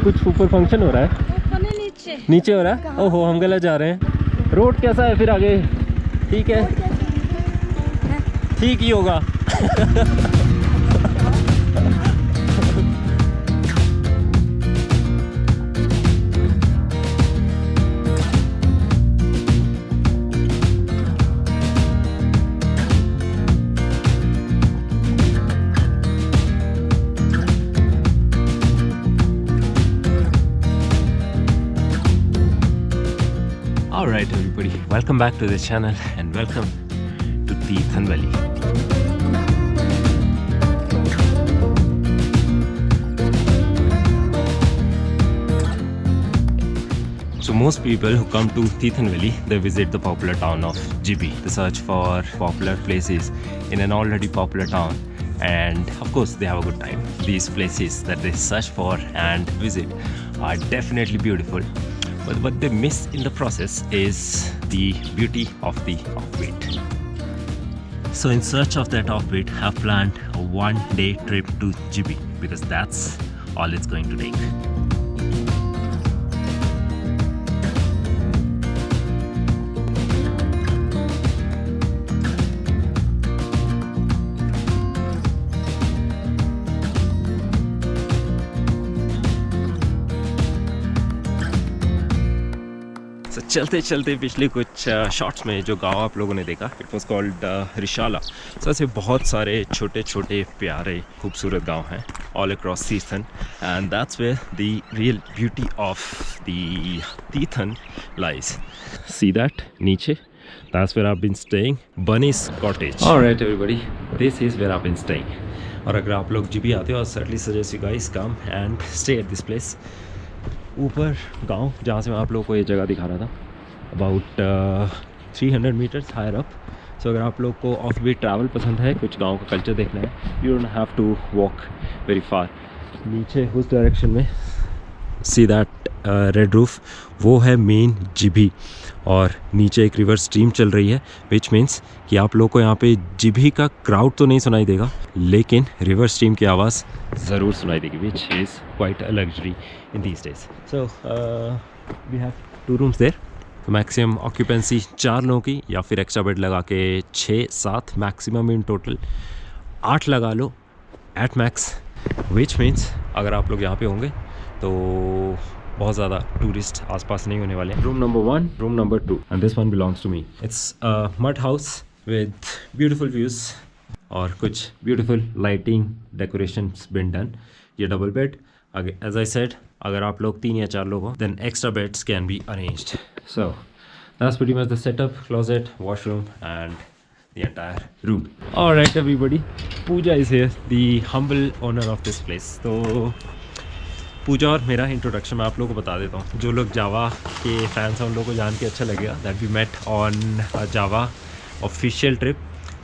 कुछ ऊपर फंक्शन हो रहा है, नीचे हो रहा है। ओहो हम गलत जा रहे हैं। रोड कैसा है फिर आगे? ठीक है, ठीक ही होगा। Alright everybody, welcome back to the channel and welcome to Teethan Valley. So most people who come to Teethan Valley, they visit the popular town of Jibi. They search for popular places in an already popular town, and of course they have a good time. These places that they search for and visit are definitely beautiful. But what they miss in the process is the beauty of the offbeat. So in search of that offbeat, I've planned a one-day trip to Jibi because that's all it's going to take. चलते चलते पिछले कुछ shots में जो गांव आप लोगों ने देखा, इट वॉज कॉल्ड रिशाला। तो ऐसे बहुत सारे छोटे छोटे प्यारे खूबसूरत गांव हैं all across Tirthan, and that's where the real beauty of the Tirthan lies. See that नीचे, that's where I have been staying, Bunny's cottage. Alright everybody, this is where I have been staying. और अगर आप लोग जीबी आते हो, I certainly suggest you guys come and stay at this place. ऊपर गांव जहाँ से मैं आप लोगों को ये जगह दिखा रहा था, अबाउट 300 मीटर्स हायर अप। सो अगर आप लोग को ऑफ बीट ट्रैवल पसंद है, कुछ गांव का कल्चर देखना है, you don't have to walk very far. नीचे उस डायरेक्शन में सी दैट रेड रूफ, वो है मेन जिभी, और नीचे एक रिवर स्ट्रीम चल रही है, विच मीन्स कि आप लोग को यहाँ पे जिभी का क्राउड तो नहीं सुनाई देगा, लेकिन रिवर स्ट्रीम की आवाज़ ज़रूर सुनाई देगी, which is quite a luxury in these days. So we have 2 rooms there. तो मैक्सिमम ऑक्यूपेंसी 4 लोगों की, या फिर एक्स्ट्रा बेड लगा के 6-7, मैक्सिमम इन टोटल 8 लगा लो एट मैक्स, विच मीन्स अगर आप लोग यहाँ पे होंगे तो बहुत ज़्यादा टूरिस्ट आसपास नहीं होने वाले। Room number 1, room number 2, and this one belongs to me. It's mud house with beautiful views और कुछ beautiful lighting decorations been done. ये double bed, as I said, अगर आप लोग 3 या 4 लोग हो, then extra beds can be arranged. So that's pretty much the setup: closet, washroom, and the entire room. All right, everybody. Pooja is here, the humble owner of this place. तो पूजा और मेरा introduction मैं आप लोगों को बता देता हूँ। जो लोग जावा के फैंस हैं उन लोगों को जान के अच्छा लगेगा that we met on Java official trip.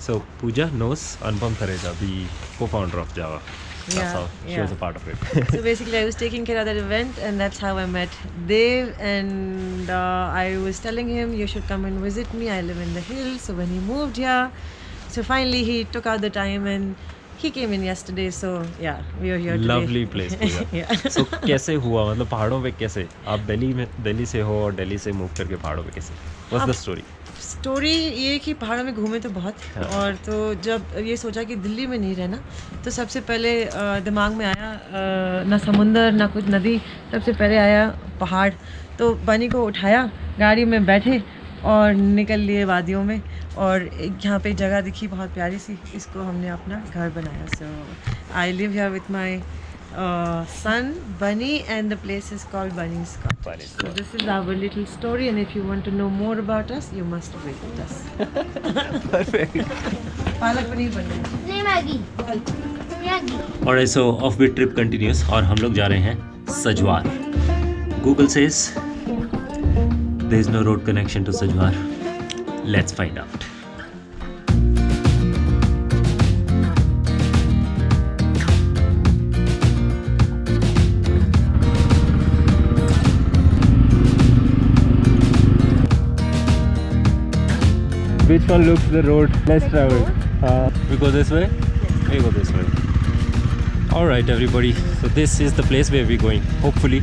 So Pooja knows Anupam Thareja, the co-founder of Java. That's how she was a part of it. So basically I was taking care of that event, and that's how I met Dave, and I was telling him you should come and visit me. I live in the hills. So when he moved here, so finally he took out the time and he came in yesterday. So yeah, we are here today. Lovely place Pooja. Yeah. So कैसे हुआ, मतलब पहाड़ों पे कैसे? आप दिल्ली से हो और दिल्ली से मूव करके पहाड़ों पे कैसे? What's the story? स्टोरी ये कि पहाड़ों में घूमे तो बहुत, और तो जब ये सोचा कि दिल्ली में नहीं रहना, तो सबसे पहले दिमाग में आया ना समुंदर ना कुछ नदी, सबसे पहले आया पहाड़। तो बनी को उठाया, गाड़ी में बैठे और निकल लिए वादियों में, और यहाँ पे जगह दिखी बहुत प्यारी सी, इसको हमने अपना घर बनाया। So I live here with my son Bunny, and the place is called Bunny's Cottage. So this is our little story, and if you want to know more about us, you must visit us. Perfect. Palak paneer बन रहा है। Alright, so offbeat trip continues और हम लोग जा रहे हैं सजवार। Google says there is no road connection to Sajwar. Let's find out. Which one looks the road less traveled? We go this way? We go this way. Alright everybody, so this is the place where we're going, hopefully.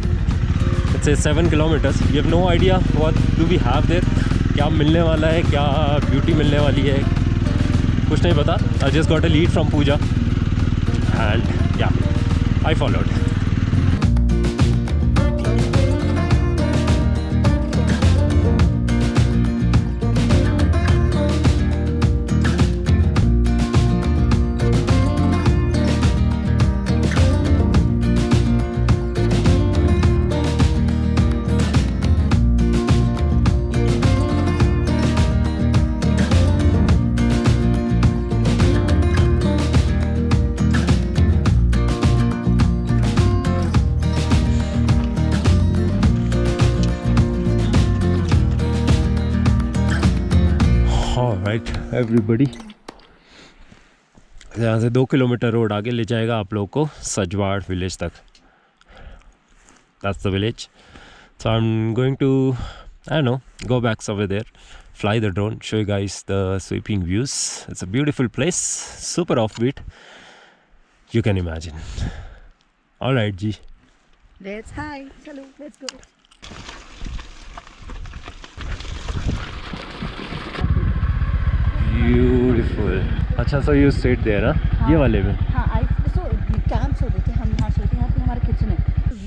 It's a 7 kilometers. You have no idea what do we have there. क्या मिलने वाला है, क्या beauty मिलने वाली है, कुछ नहीं पता. I just got a lead from Pooja and yeah, I followed. Alright everybody, यहाँ से 2 किलोमीटर रोड आगे ले जाएगा आप लोगों को सजवाड़ विलेज तक. That's the village. So I'm going to, I don't know, go back somewhere there, fly the drone, show you guys the sweeping views. It's a beautiful place, super offbeat, you can imagine. Alright Ji. Let's go. Beautiful. अच्छा, so you stayed there, huh? ये वाले में. हाँ, so camps होते थे, हम यहाँ सोते हैं, यहाँ पे हमारा kitchen है.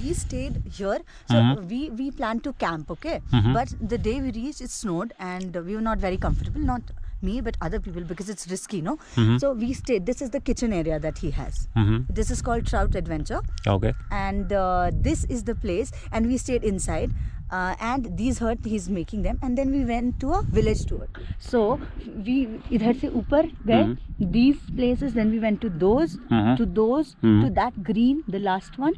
We stayed here, so we planned to camp, okay? But the day we reached, it snowed and we were not very comfortable, not me but other people, because it's risky, no? So we stayed. This is the kitchen area that he has. This is called Trout Adventure. Okay. And this is the place, and we stayed inside. And these huts he's making them, and then we went to a village tour. So we इधर से ऊपर गए, these places, then we went to those, to that green, the last one,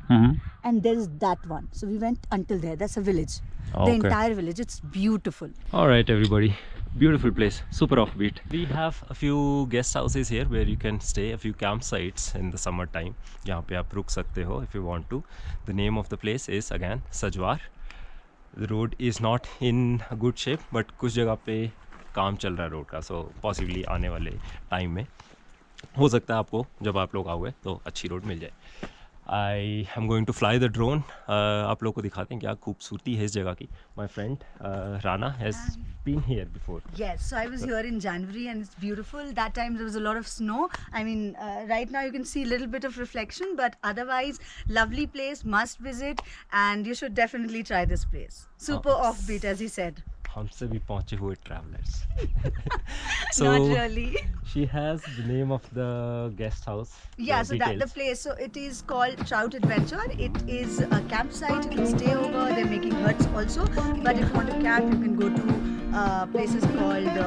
and there is that one. So we went until there. That's a village. The entire village. It's beautiful. All right, everybody. Beautiful place, super offbeat. We have a few guest houses here where you can stay, a few campsites in the summer time. यहाँ पे आप रुक सकते हो if you want to. The name of the place is again Sajwar. The road is not in a good shape, but कुछ जगह पे काम चल रहा है रोड का, so possibly आने वाले टाइम में हो सकता है आपको जब आप लोग आओगे तो अच्छी रोड मिल जाए. I am going to fly the drone. आप लोग को दिखाते हैं क्या खूबसूरती है इस जगह की. My friend Rana has been here before. Yes, so I was here in January and it's beautiful. That time there was a lot of snow. I mean, right now you can see a little bit of reflection, but otherwise, lovely place, must visit, and you should definitely try this place. Super offbeat, as he said. हमसे भी पहुंचे हुए travelers. So Not really. she has the name of the guest house. Yeah, so that the place, so it is called Trout Adventure. It is a campsite. You can stay over. They're making huts also. But if you want to camp, you can go to places called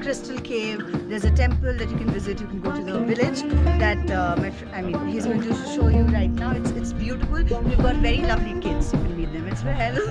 Crystal Cave. There's a temple that you can visit. You can go to the village that he's going to show you right now. It's beautiful. We've got very lovely kids. You can meet them. It's well.